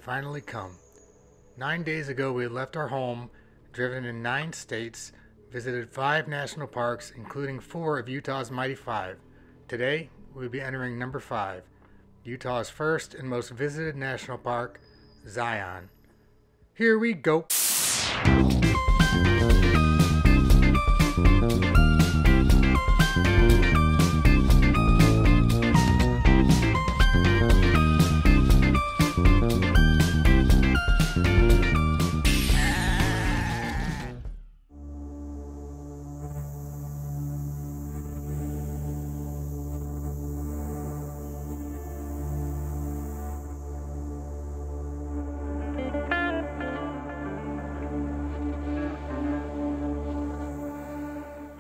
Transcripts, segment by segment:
finally come. 9 days ago we had left our home, driven in 9 states, visited 5 national parks, including 4 of Utah's mighty 5. Today, we'll be entering number 5, Utah's first and most visited national park, Zion. Here we go!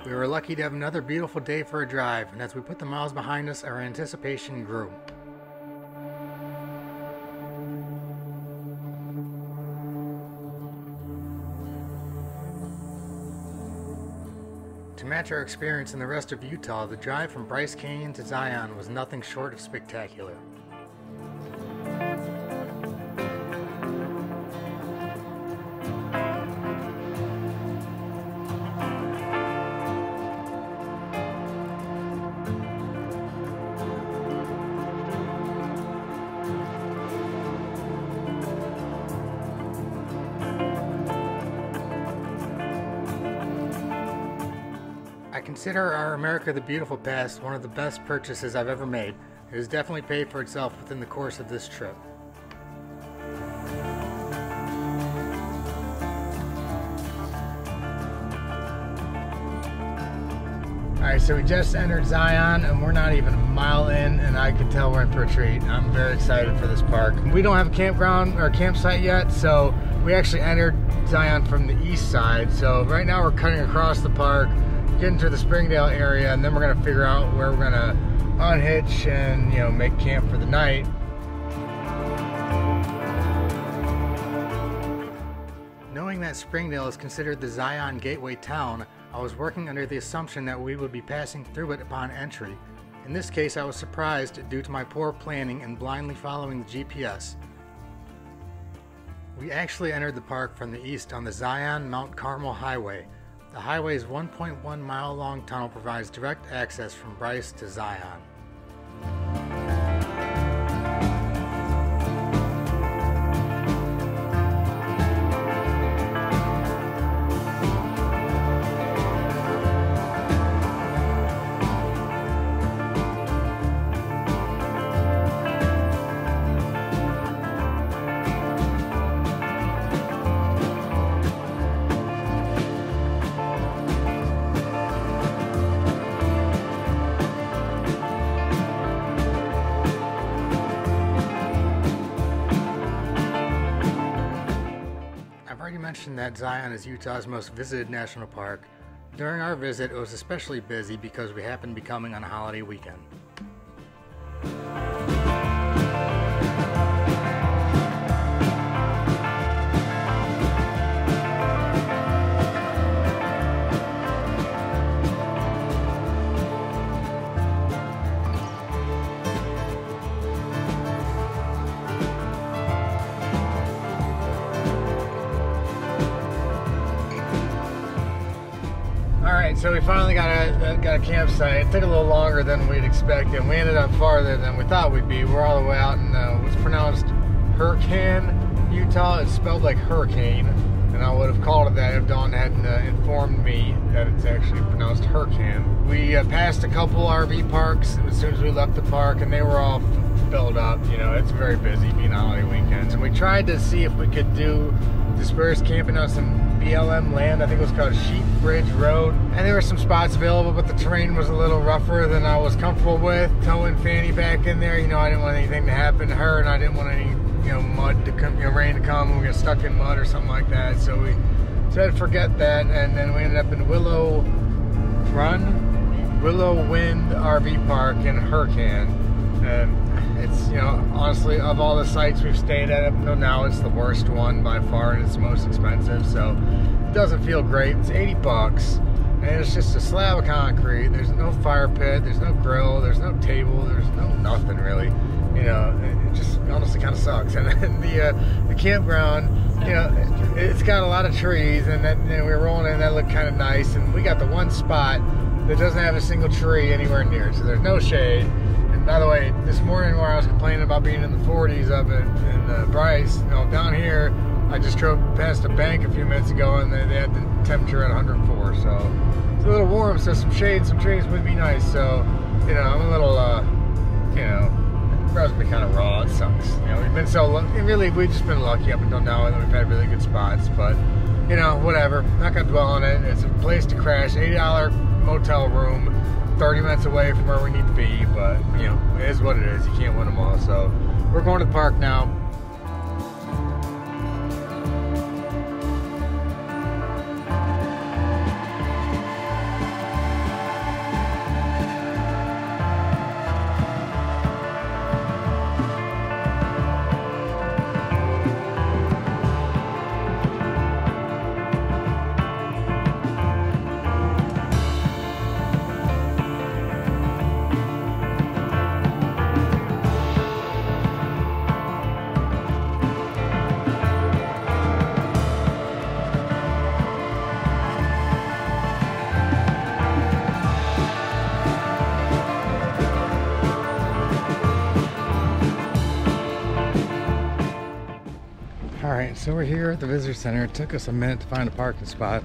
We were lucky to have another beautiful day for a drive, and as we put the miles behind us, our anticipation grew. To match our experience in the rest of Utah, the drive from Bryce Canyon to Zion was nothing short of spectacular. I consider our America the Beautiful Pass one of the best purchases I've ever made. It has definitely paid for itself within the course of this trip. Alright, so we just entered Zion and we're not even a mile in, and I can tell we're in for a treat. I'm very excited for this park. We don't have a campground or campsite yet, so we actually entered Zion from the east side. So right now we're cutting across the park, getting to the Springdale area, and then we're gonna figure out where we're gonna unhitch and, you know, make camp for the night. Knowing that Springdale is considered the Zion gateway town, I was working under the assumption that we would be passing through it upon entry. In this case, I was surprised due to my poor planning and blindly following the GPS. We actually entered the park from the east on the Zion-Mount Carmel Highway. The highway's 1.1 mile long tunnel provides direct access from Bryce to Zion. Mentioned that Zion is Utah's most visited national park. During our visit, it was especially busy because we happened to be coming on a holiday weekend. Alright, so we finally got a campsite. It took a little longer than we'd expected. We ended up farther than we thought we'd be. We're all the way out in what's pronounced Hurricane, Utah. It's spelled like hurricane, and I would have called it that if Dawn hadn't informed me that it's actually pronounced Hurricane. We passed a couple RV parks as soon as we left the park, and they were all filled up. You know, it's very busy being holiday weekends. And we tried to see if we could do dispersed camping on some BLM land. I think it was called Sheep Bridge Road, and there were some spots available, but the terrain was a little rougher than I was comfortable with. Towing Fanny back in there, you know, I didn't want anything to happen to her, and I didn't want any, you know, mud to come, you know, rain to come and we get stuck in mud or something like that. So we said forget that, and then we ended up in Willow Wind RV Park in Hurricane. And it's, you know, honestly, of all the sites we've stayed at up until now, it's the worst one by far, and it's the most expensive, so it doesn't feel great. It's $80, and it's just a slab of concrete. There's no fire pit, there's no grill, there's no table, there's no nothing really. you know, it just honestly kind of sucks. And then the campground, you know, it's got a lot of trees, and then we were rolling in, that looked kind of nice, and we got the one spot that doesn't have a single tree anywhere near, so there's no shade. And by the way, this morning where I was complaining about being in the 40s up in Bryce, you know, down here, I just drove past a bank a few minutes ago, and they had the temperature at 104, so it's a little warm, so some shade, some trees would be nice. So, you know, I'm a little, you know, the road's been kind of raw. It sucks. You know, we've been so lucky. Really, we've just been lucky up until now, and we've had really good spots. But, you know, whatever. Not gonna dwell on it. It's a place to crash. $80 motel room, 30 minutes away from where we need to be. But, you know, it is what it is. You can't win them all. So, we're going to the park now. Alright, so we're here at the visitor center. It took us a minute to find a parking spot.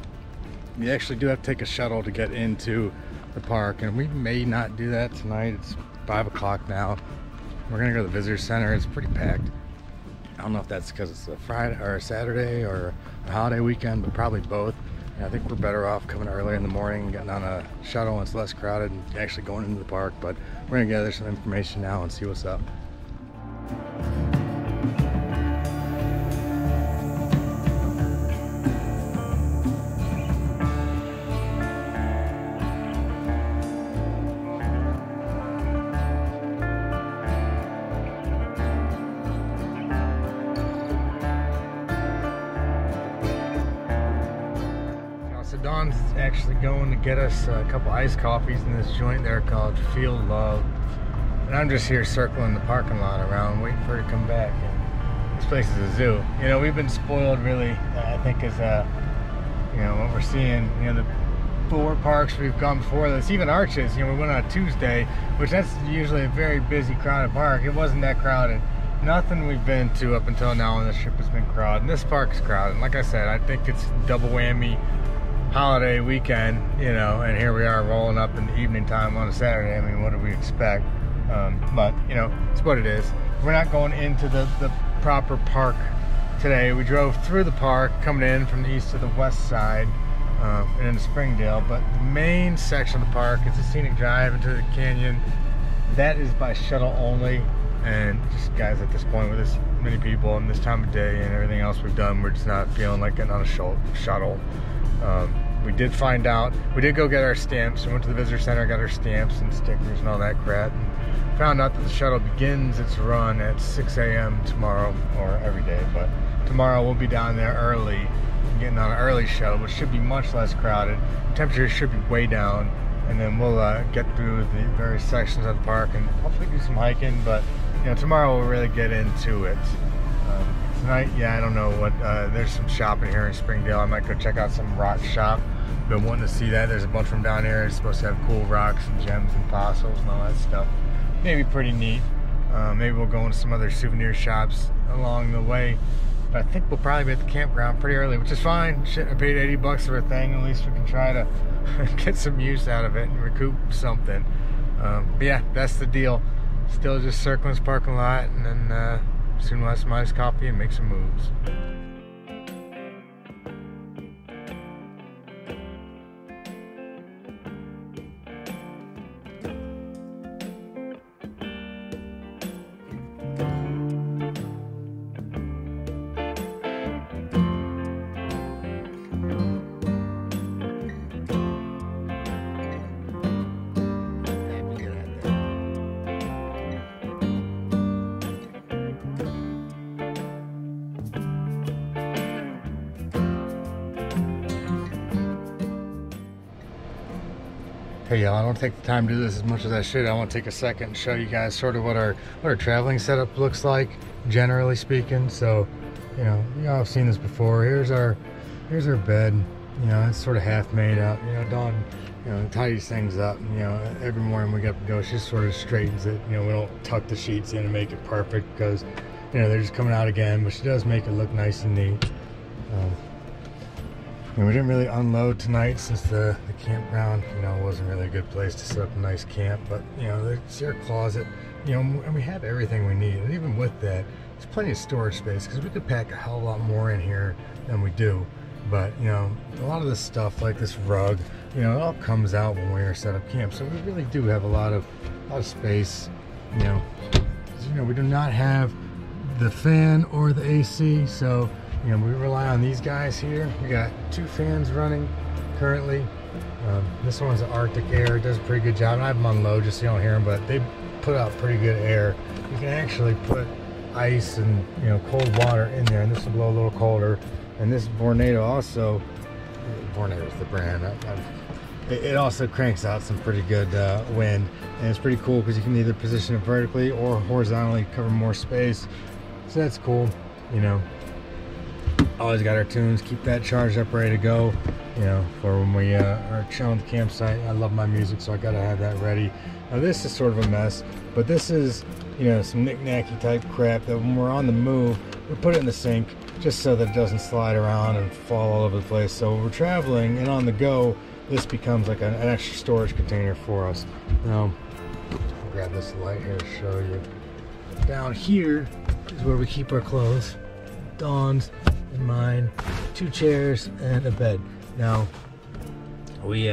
You actually do have to take a shuttle to get into the park, and we may not do that tonight. It's 5 o'clock now. We're gonna go to the visitor center. It's pretty packed. I don't know if that's because it's a Friday or a Saturday or a holiday weekend, but probably both. And I think we're better off coming early in the morning, getting on a shuttle when it's less crowded, and actually going into the park. But we're gonna gather some information now and see what's up. Dawn's actually going to get us a couple iced coffees in this joint there called Feel Love. And I'm just here circling the parking lot around, waiting for her to come back. And this place is a zoo. You know, we've been spoiled really, I think, as you know, what we're seeing, you know, the 4 parks we've gone before this, even Arches, you know, we went on a Tuesday, which that's usually a very busy, crowded park. It wasn't that crowded. Nothing we've been to up until now on this trip has been crowded. And this park is crowded. And like I said, I think it's double whammy holiday weekend, you know, and here we are rolling up in the evening time on a Saturday. I mean, what do we expect? But, you know, it's what it is. We're not going into the proper park today. We drove through the park, coming in from the east to the west side, and into Springdale. But the main section of the park, it's a scenic drive into the canyon. That is by shuttle only. And just, guys, at this point, with this many people and this time of day and everything else we've done, we're just not feeling like getting on a shuttle. We did find out, we did go get our stamps. We went to the visitor center, got our stamps and stickers and all that crap, and found out that the shuttle begins its run at 6 a.m. tomorrow, or every day, but tomorrow we'll be down there early, getting on an early shuttle, which should be much less crowded. Temperatures should be way down, and then we'll get through the various sections of the park and hopefully do some hiking. But, you know, tomorrow we'll really get into it. Tonight, yeah, I don't know what, there's some shopping here in Springdale. I might go check out some rock shop. Been wanting to see that. There's a bunch from down here. It's supposed to have cool rocks and gems and fossils and all that stuff. Maybe pretty neat. Maybe we'll go into some other souvenir shops along the way. But I think we'll probably be at the campground pretty early, which is fine. Shit, I paid 80 bucks for a thing. At least we can try to get some use out of it and recoup something. But yeah, that's the deal. Still just circling this parking lot, and then soon we'll have some iced coffee and make some moves. Hey y'all, I don't take the time to do this as much as I should. I want to take a second and show you guys sort of what our traveling setup looks like, generally speaking. So, you know, y'all have seen this before. Here's our bed. You know, it's sort of half made up. You know, Dawn, you know, tidies things up. You know, every morning we get up and go, she just sort of straightens it. You know, we don't tuck the sheets in and make it perfect because, you know, they're just coming out again. But she does make it look nice and neat. And we didn't really unload tonight since the campground, you know, wasn't really a good place to set up a nice camp. But, you know, there's our closet, you know, and we have everything we need. And even with that, there's plenty of storage space because we could pack a hell of a lot more in here than we do. But, you know, a lot of this stuff, like this rug, you know, it all comes out when we're set up camp. So we really do have a lot of space, you know. You know, we do not have the fan or the AC, so, you know, we rely on these guys here. We got 2 fans running currently. This one's an Arctic Air. It does a pretty good job. I have them on low just so you don't hear them, but they put out pretty good air. You can actually put ice and, you know, cold water in there, and this will blow a little colder. And this Vornado also, Vornado's the brand. It also cranks out some pretty good wind, and it's pretty cool because you can either position it vertically or horizontally, cover more space. So that's cool, you know. Always got our tunes, keep that charged up, ready to go, you know, for when we are chilling at the campsite. I love my music, so I gotta have that ready. Now this is sort of a mess, but this is, you know, some knick-knacky type crap that when we're on the move, we put it in the sink just so that it doesn't slide around and fall all over the place. So when we're traveling and on the go, this becomes like an extra storage container for us. Now, I'll grab this light here to show you. Down here is where we keep our clothes. Dawn's and mine, 2 chairs and a bed. Now, we you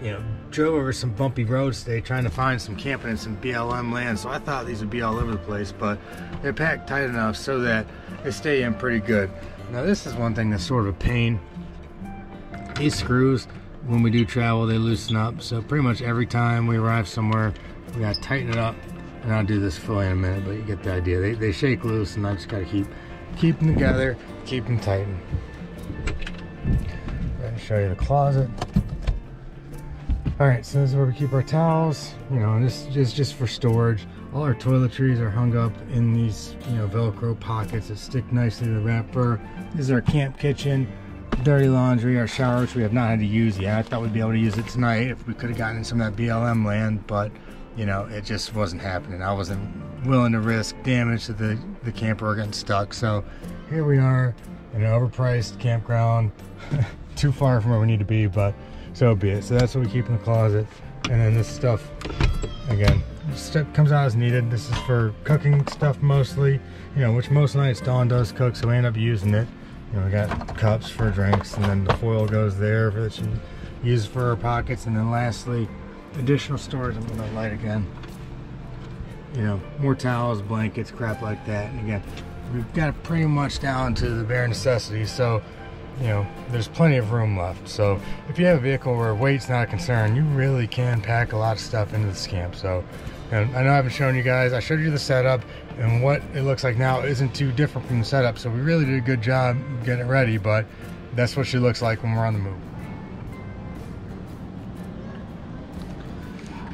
know, drove over some bumpy roads today trying to find some camping in some BLM land, so I thought these would be all over the place, but they're packed tight enough so that they stay in pretty good. Now this is one thing that's sort of a pain. These screws, when we do travel, they loosen up, so pretty much every time we arrive somewhere we gotta tighten it up, and I'll do this fully in a minute, but you get the idea. They shake loose, and I just gotta keep them together, keep them tightened. Going to show you the closet. Alright, so this is where we keep our towels, you know, and this is just for storage. All our toiletries are hung up in these, you know, Velcro pockets that stick nicely to the wrapper. This is our camp kitchen, dirty laundry, our shower, which we have not had to use yet. I thought we'd be able to use it tonight if we could have gotten in some of that BLM land, but, you know, it just wasn't happening. I wasn't willing to risk damage to the camper getting stuck. So here we are in an overpriced campground, too far from where we need to be, but so be it. So that's what we keep in the closet. And then this stuff, again, stuff comes out as needed. This is for cooking stuff mostly, you know, which most nights Dawn does cook, so we end up using it. You know, we got cups for drinks, and then the foil goes there for that she uses for her pockets. And then lastly, additional storage. I'm gonna light again. You know, more towels, blankets, crap like that. And again, we've got it pretty much down to the bare necessities, so, you know, there's plenty of room left. So if you have a vehicle where weight's not a concern, you really can pack a lot of stuff into this camp. So, and I know I haven't shown you guys, I showed you the setup, and what it looks like now isn't too different from the setup, so we really did a good job getting it ready, but that's what she looks like when we're on the move.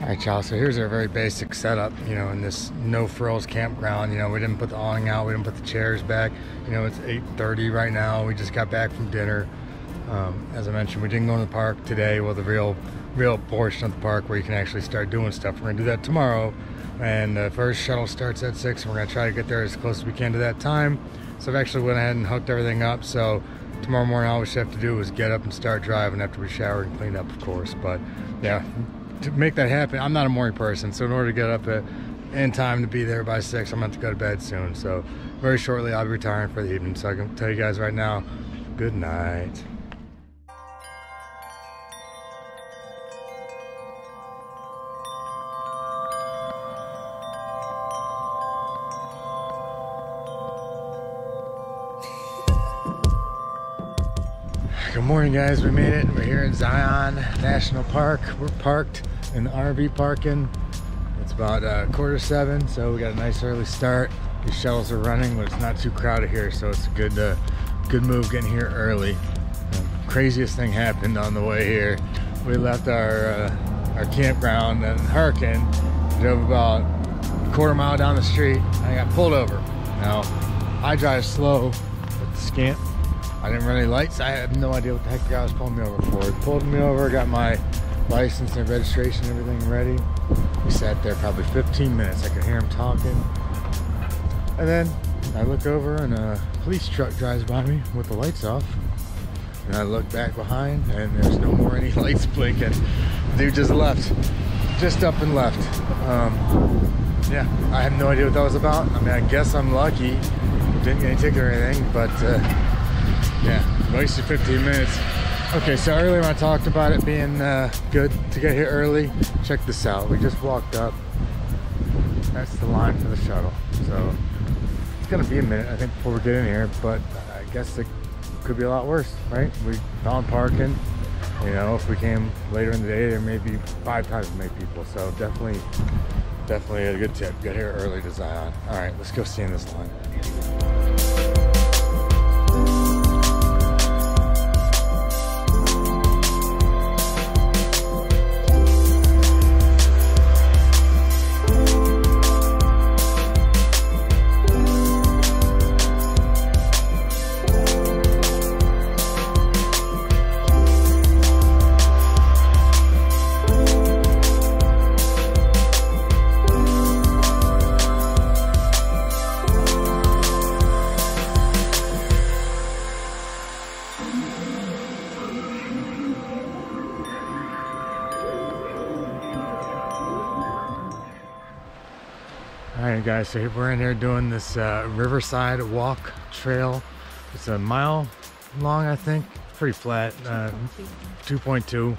Alright y'all, so here's our very basic setup, you know, in this no frills campground. You know, we didn't put the awning out, we didn't put the chairs back. You know, it's 8:30 right now, we just got back from dinner. As I mentioned, we didn't go to the park today, well, the real portion of the park where you can actually start doing stuff. We're gonna do that tomorrow, and the first shuttle starts at 6, and we're gonna try to get there as close as we can to that time. So I've actually went ahead and hooked everything up, so tomorrow morning all we should have to do is get up and start driving after we shower and clean up, of course. But yeah, to make that happen, I'm not a morning person, so in order to get up in time to be there by 6, I'm going to have to go to bed soon. So very shortly I'll be retiring for the evening, so I can tell you guys right now, good night. Good morning guys, we made it. We're here in Zion National Park. We're parked in the RV parking. It's about 6:45, so we got a nice early start. These shuttles are running, but it's not too crowded here, so it's a good move getting here early. Craziest thing happened on the way here. We left our our campground, and Hurricane. Drove about a quarter mile down the street, and I got pulled over. Now, I drive slow with the Scamp. I didn't run any lights. I had no idea what the heck the guy was pulling me over for. He pulled me over, got my license and registration, everything ready. We sat there probably 15 minutes. I could hear him talking. And then I look over and a police truck drives by me with the lights off. And I look back behind and there's no more any lights blinking. Dude just left. Just up and left. Yeah, I have no idea what that was about. I mean, I guess I'm lucky. Didn't get any ticket or anything, but yeah, wasted 15 minutes. Okay, so earlier when I talked about it being good to get here early, check this out. We just walked up. That's the line for the shuttle. So it's gonna be a minute, I think, before we get in here, but I guess it could be a lot worse, right? We found parking. You know, if we came later in the day, there may be 5 times as many people. So definitely a good tip. Get here early to Zion. All right, let's go see in this line. Alright guys, so we're in here doing this Riverside Walk Trail. It's a mile long, I think. Pretty flat, 2.2.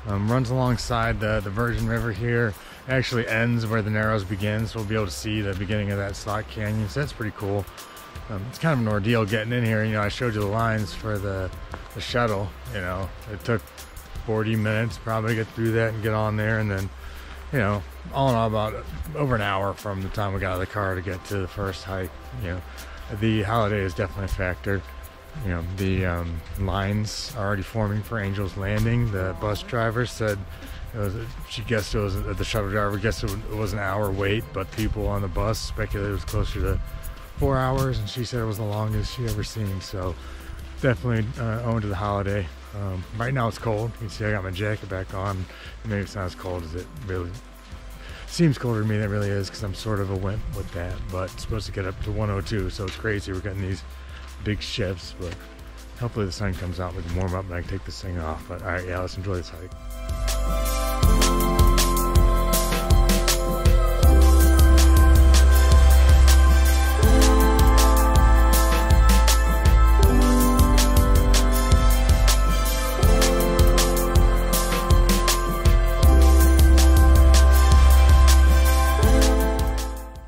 Runs alongside the Virgin River here. It actually ends where the Narrows begins, so we'll be able to see the beginning of that slot canyon, so that's pretty cool. It's kind of an ordeal getting in here. You know, I showed you the lines for the shuttle. You know, it took 40 minutes probably to get through that and get on there, and then, you know, all in all about over an hour from the time we got out of the car to get to the first hike. You know, the holiday is definitely a factor. You know, the lines are already forming for Angel's Landing. The bus driver said she guessed it was, the shuttle driver guessed it was an hour wait, but people on the bus speculated it was closer to 4 hours, and she said it was the longest she ever seen. So definitely owing to the holiday. Right now it's cold. You can see I got my jacket back on. Maybe it's not as cold as it really seems. Colder to me than it really is, because I'm sort of a wimp with that. But it's supposed to get up to 102, so it's crazy. We're getting these big shifts, but hopefully the sun comes out, we can warm up and I can take this thing off. But all right, yeah, let's enjoy this hike.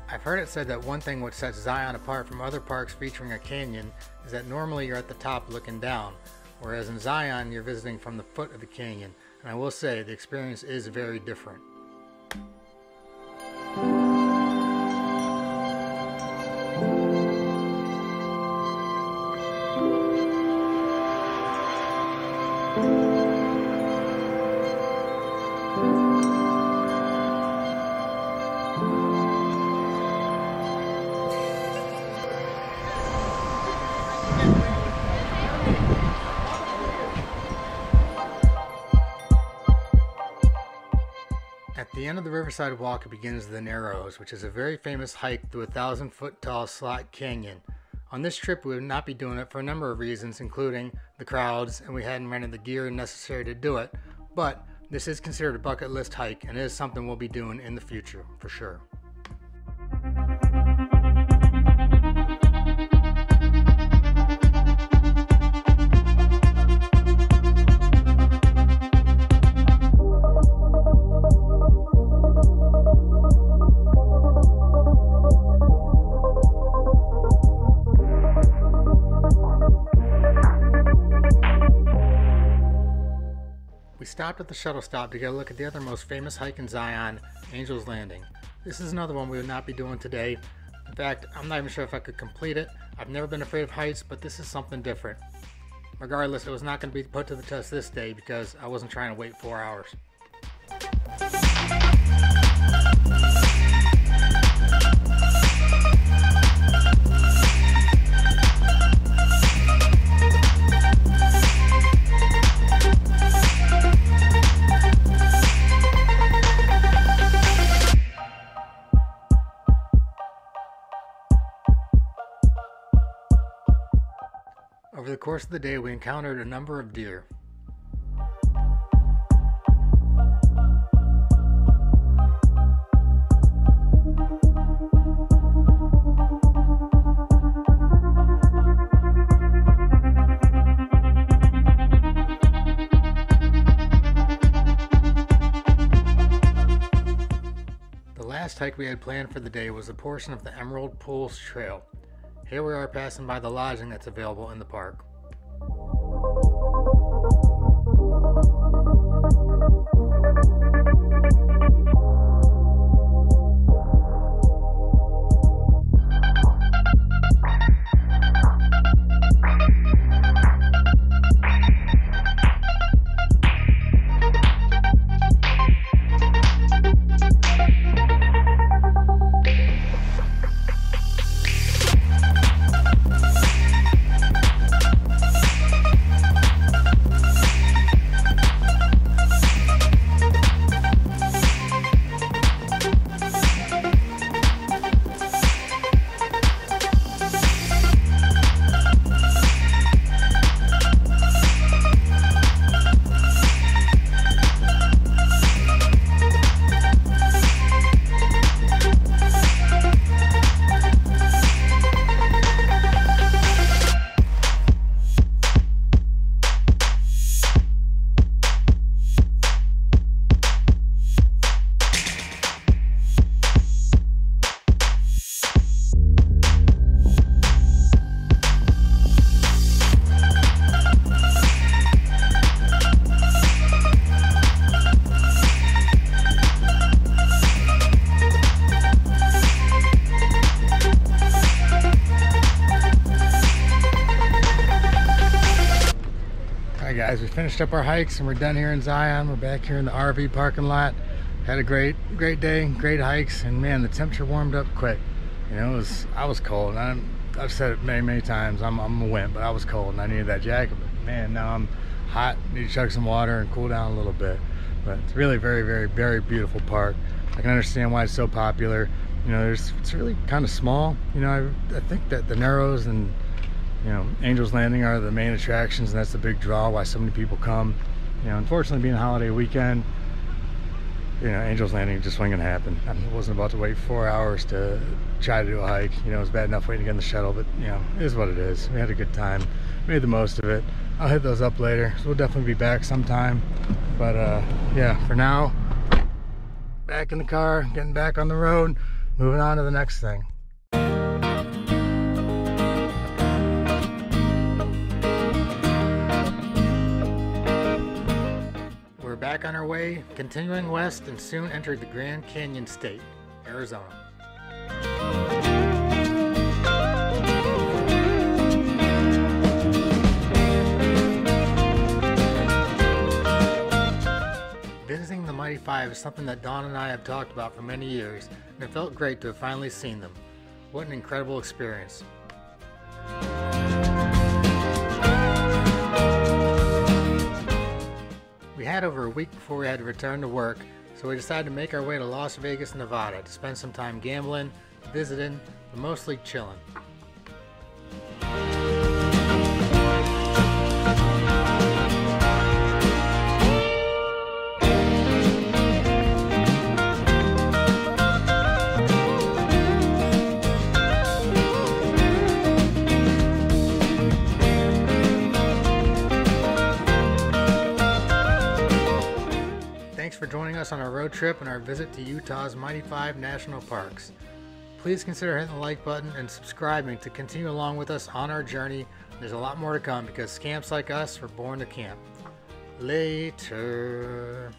I've heard it said that one thing which sets Zion apart from other parks featuring a canyon is that normally you're at the top looking down, whereas in Zion you're visiting from the foot of the canyon. And I will say the experience is very different. At the end of the Riverside Walk, it begins the Narrows, which is a very famous hike through a 1,000-foot tall slot canyon. On this trip, we would not be doing it for a number of reasons, including the crowds, and we hadn't rented the gear necessary to do it. But this is considered a bucket list hike, and it is something we'll be doing in the future, for sure. We stopped at the shuttle stop to get a look at the other most famous hike in Zion, Angel's Landing. This is another one we would not be doing today. In fact, I'm not even sure if I could complete it. I've never been afraid of heights, but this is something different. Regardless, it was not going to be put to the test this day because I wasn't trying to wait 4 hours. Over the course of the day, we encountered a number of deer. The last hike we had planned for the day was a portion of the Emerald Pools Trail. Here we are passing by the lodging that's available in the park. Guys, we finished up our hikes and we're done here in Zion. We're back here in the RV parking lot. Had a great day, great hikes, and man, the temperature warmed up quick. You know, I was cold. And I've said it many times. I'm a wimp, but I was cold and I needed that jacket. But man, now I'm hot. Need to chug some water and cool down a little bit. But it's really very beautiful park. I can understand why it's so popular. You know, it's really kind of small. You know, I think that the Narrows and Angel's Landing are the main attractions, and that's the big draw why so many people come. You know, unfortunately, being a holiday weekend, Angel's Landing just wasn't gonna happen. I wasn't about to wait 4 hours to try to do a hike. You know, it was bad enough waiting to get in the shuttle, but it is what it is. We had a good time, made the most of it. I'll hit those up later, so we'll definitely be back sometime. But yeah, for now, back in the car, getting back on the road, moving on to the next thing. We're back on our way, continuing west, and soon enter the Grand Canyon State, Arizona. Visiting the Mighty Five is something that Dawn and I have talked about for many years, and it felt great to have finally seen them. What an incredible experience. We had over a week before we had to return to work, so we decided to make our way to Las Vegas, Nevada to spend some time gambling, visiting, but mostly chilling. Thanks for joining us on our road trip and our visit to Utah's Mighty Five National Parks. Please consider hitting the like button and subscribing to continue along with us on our journey. There's a lot more to come because scamps like us were born to camp. Later.